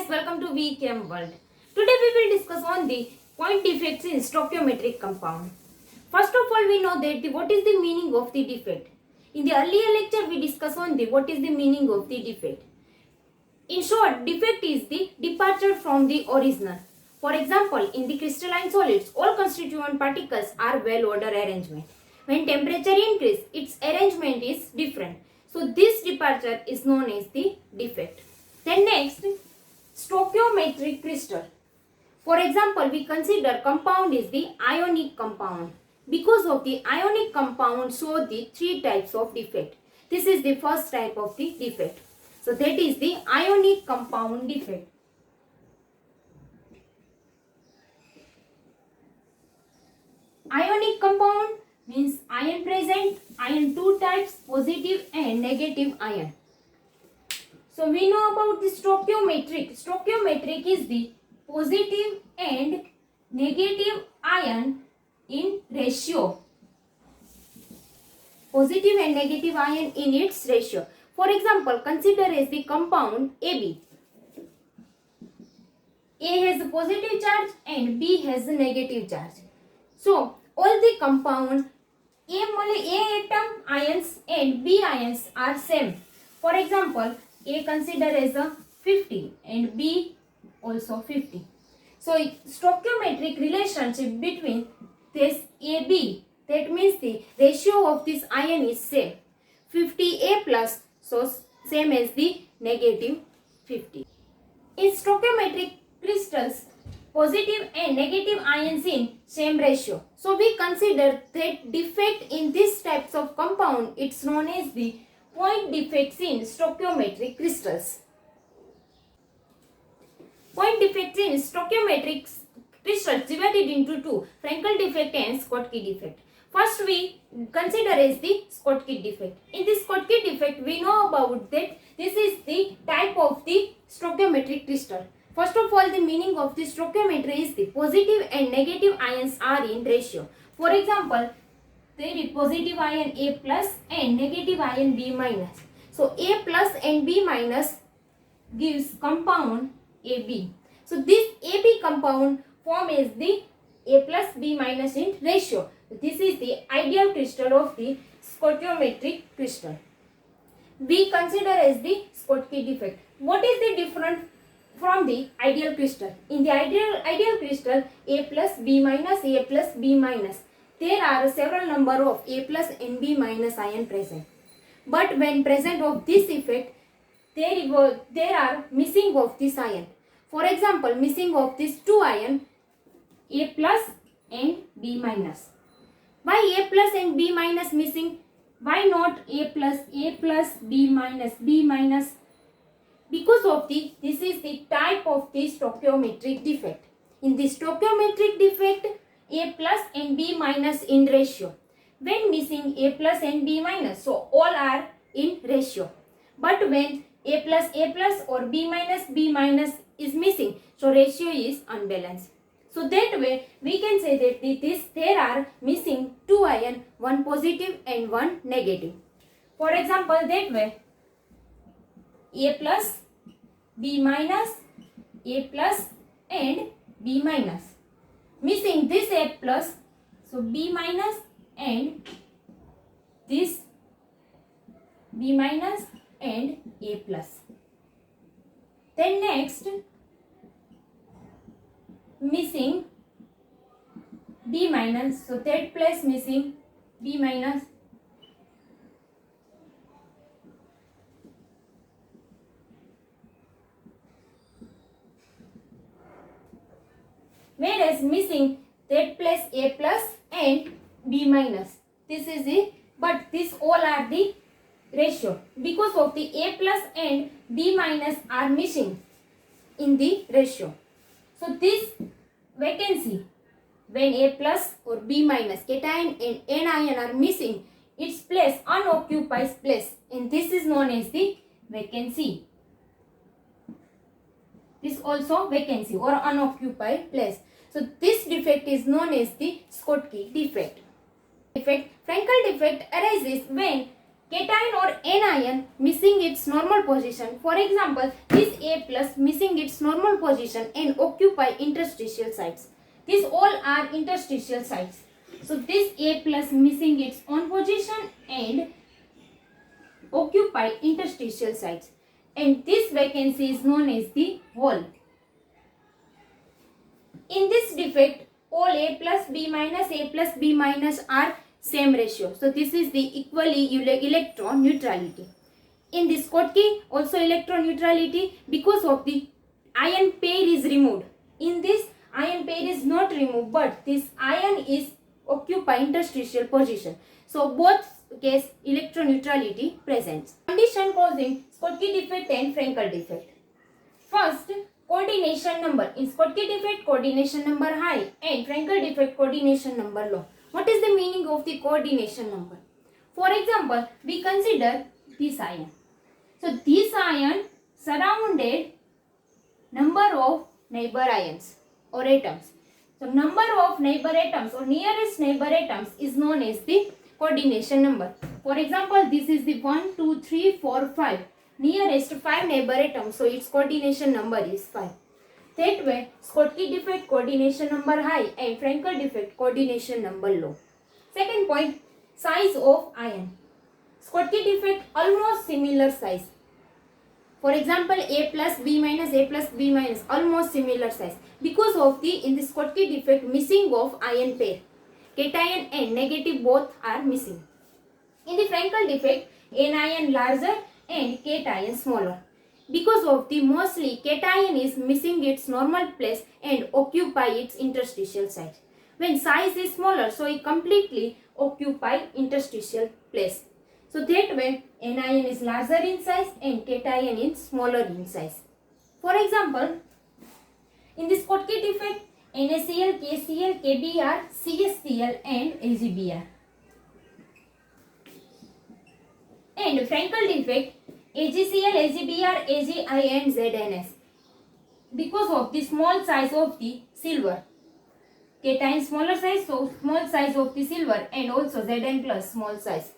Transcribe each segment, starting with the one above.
guys, welcome to VChem World. Today we will discuss on the point defects in stoichiometric compound. First of all, we know that what is the meaning of the defect. In the earlier lecture, we discussed on the what is the meaning of the defect. In short, defect is the departure from the original. For example, in the crystalline solids, all constituent particles are well-ordered arrangement. When temperature increases, its arrangement is different. So this departure is known as the defect. Then next, stoichiometric crystal. For example, we consider compound is the ionic compound. Because of the ionic compound show the three types of defect. This is the first type of the defect. So that is the ionic compound defect. Ionic compound means ion present, ion two types, positive and negative ion. So we know about the stoichiometric. Stoichiometric is the positive and negative ion in ratio. Positive and negative ion in its ratio. For example, consider as the compound AB. A has a positive charge and B has a negative charge. So all the compound A atom ions and B ions are same. For example, A consider as a 50 and B also 50. So stoichiometric relationship between this AB, that means the ratio of this ion is same. 50A plus, so same as the negative 50. In stoichiometric crystals, positive and negative ions in same ratio. So we consider that defect in these types of compound, it's known as the point defects in stoichiometric crystals. Point defects in stoichiometric crystals divided into two, Frankel defect and Schottky defect. First we consider as the Schottky defect. In this Schottky defect, we know about that this is the type of the stoichiometric crystal. First of all, the meaning of the stoichiometry is the positive and negative ions are in ratio. For example, there is positive ion A plus and negative ion B minus. So A plus and B minus gives compound AB. So this AB compound form is the A plus B minus in ratio. This is the ideal crystal of the stoichiometric crystal. We consider as the Schottky defect. What is the difference from the ideal crystal? In the ideal crystal, A plus B minus, A plus B minus, there are several number of A plus and B minus ion present. But when present of this effect, there are missing of this ion. For example, missing of this two ion, A plus and B minus. Why A plus and B minus missing? Why not A plus, B minus, B minus? Because of this is the type of the stoichiometric defect. In the stoichiometric defect, A plus and B minus in ratio. When missing A plus and B minus, so all are in ratio. But when A plus or B minus is missing, so ratio is unbalanced. So that way we can say that there are missing two ion, one positive and one negative. For example, that way A plus, B minus, A plus and B minus. Missing this A plus, so B minus and this B minus and A plus. Then next, missing B minus, so third place missing B minus. Whereas missing third place A plus and B minus. This is it, but this all are the ratio. Because of the A plus and B minus are missing in the ratio. So this vacancy, when A plus or B minus, cation and anion are missing, its place, unoccupied place, and this is known as the vacancy. This also vacancy or unoccupied place. So this defect is known as the Schottky defect. Frankel defect arises when cation or anion missing its normal position. For example, this A plus missing its normal position and occupy interstitial sites. These all are interstitial sites. So this A plus missing its own position and occupy interstitial sites. And this vacancy is known as the hole. In this defect, all A plus B minus are same ratio. So this is the equally electron neutrality. In this Schottky also electron neutrality because of the ion pair is removed. In this ion pair is not removed, but this ion is occupy interstitial position. So both case electron neutrality presents. Condition causing Schottky defect and Frankel defect. First, coordination number. In Schottky defect, coordination number high, and Frankel defect, coordination number low. What is the meaning of the coordination number? For example, we consider this ion. So this ion surrounded number of neighbor ions or atoms. So number of neighbor atoms or nearest neighbor atoms is known as the coordination number. For example, this is the 1, 2, 3, 4, 5. Nearest 5 neighbor atoms, so its coordination number is 5. That way, Schottky defect coordination number high and Frankel defect coordination number low. Second point, size of ion. Schottky defect almost similar size. For example, A plus B minus almost similar size because of the in the Schottky defect missing of ion pair. Cation and negative both are missing. In the Frankel defect, anion larger and cation smaller. Because of the mostly cation is missing its normal place and occupy its interstitial site. When size is smaller, so it completely occupy interstitial place. So that way anion is larger in size and cation is smaller in size. For example, in this Schottky defect, NaCl, KCl, KBr, CSCl and AgBr. And Frankel defect, AgCl, AgBr, Agi and ZnS. Because of the small size of the silver. Cation smaller size, so small size of the silver and also Zn plus small size.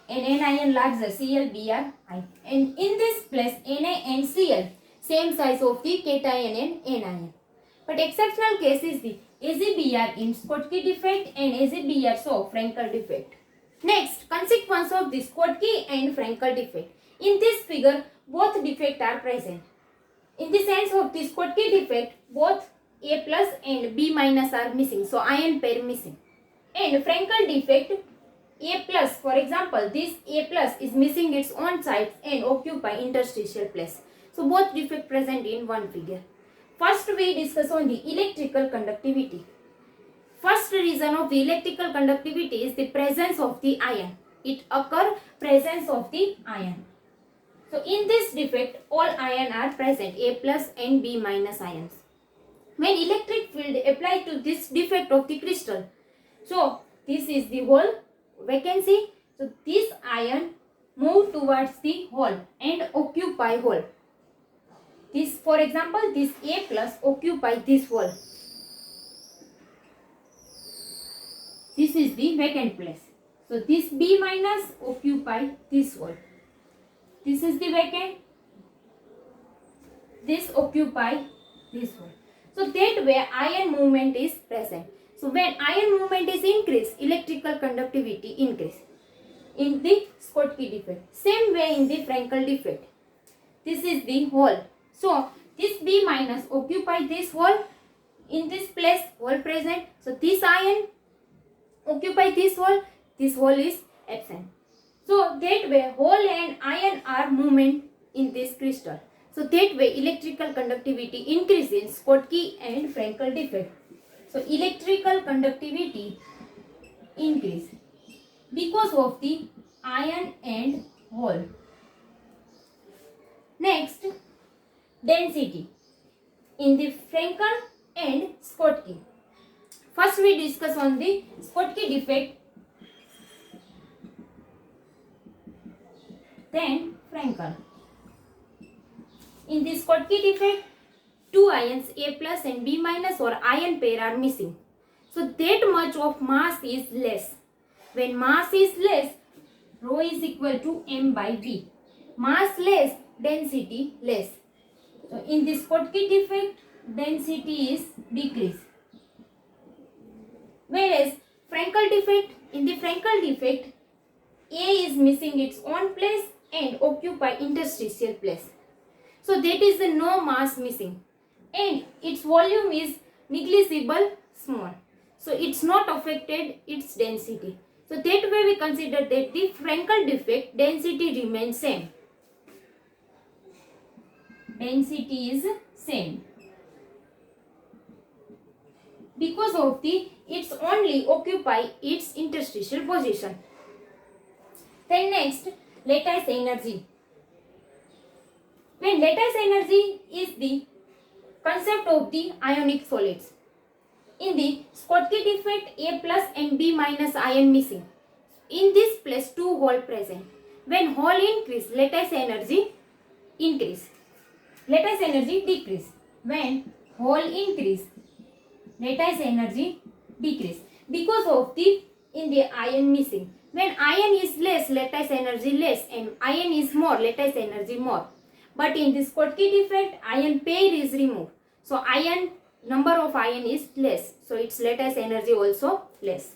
And anion larger, Cl, Br, I. And in this place, Na and Cl, same size of the cation and anion. But exceptional case is the AgBr in Schottky defect and AgBr so Frankel defect. Next, consequence of the Schottky and Frankel defect. In this figure, both defects are present. In the sense of the Schottky defect, both A plus and B minus are missing. So ion pair missing. And Frankel defect, A plus, for example, this A plus is missing its own sites and occupy interstitial place. So both defect present in one figure. First we discuss on the electrical conductivity. First reason of the electrical conductivity is the presence of the ion. It occurs presence of the ion. So in this defect, all ion are present, A plus and B minus ions. When electric field applied to this defect of the crystal, so this is the hole vacancy. So this ion move towards the hole and occupy hole. This, for example, this A plus occupy this hole. This is the vacant place. So this B minus occupy this hole. This is the vacant. This occupy this hole. So that way ion movement is present. So when ion movement is increased, electrical conductivity increase. In the Schottky defect. Same way in the Frankel defect. This is the hole. So this B minus occupy this hole. In this place, hole present. So this ion occupy this hole is absent. So that way hole and ion are movement in this crystal. So that way electrical conductivity increases in Schottky and Frankel defect. So electrical conductivity increase because of the ion and hole. Next, density in the Frankel and Schottky. First we discuss on the Schottky defect, then Frankel. In this Schottky defect, two ions A plus and B minus or ion pair are missing. So that much of mass is less. When mass is less, Rho is equal to m by v. Mass less, density less. So in this Schottky defect, density is decreased. Whereas Frankel defect, in the Frankel defect, A is missing its own place and occupy interstitial place. So that is the no mass missing, and its volume is negligible small. So it's not affected its density. So that way we consider that the Frankel defect density remains same. Density is same because of the it's only occupy its interstitial position. Then next, lattice energy. When lattice energy is the concept of the ionic solids. In the Schottky defect, A plus and B minus ion missing. In this place, two hole present. When hole increase, lattice energy increase. Lattice energy decrease. When hole increase, lattice energy decrease. Because of the in the ion missing. When ion is less, lattice energy less, and ion is more, lattice energy more. But in this Schottky defect, ion pair is removed. So ion number of ion is less. So its lattice energy also less.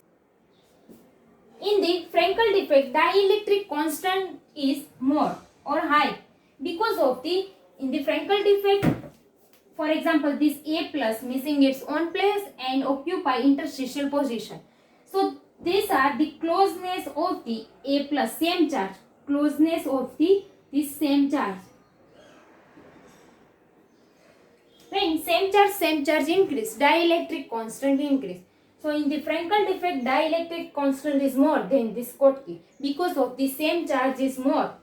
In the Frankel defect, dielectric constant is more or high because of the in the Frankel defect, for example, this A plus missing its own place and occupy interstitial position. So these are the closeness of the A plus same charge, closeness of the this same charge. When same charge increase, dielectric constant increase. So in the Frankel defect, dielectric constant is more than this Schottky because of the same charge is more.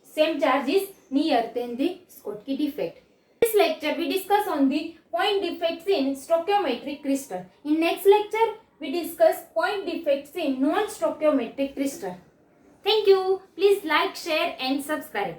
Same charge is near than the Schottky defect. In this lecture, we discuss on the point defects in stoichiometric crystal. In next lecture, we discuss point defects in non-stoichiometric crystal. Thank you. Please like, share and subscribe.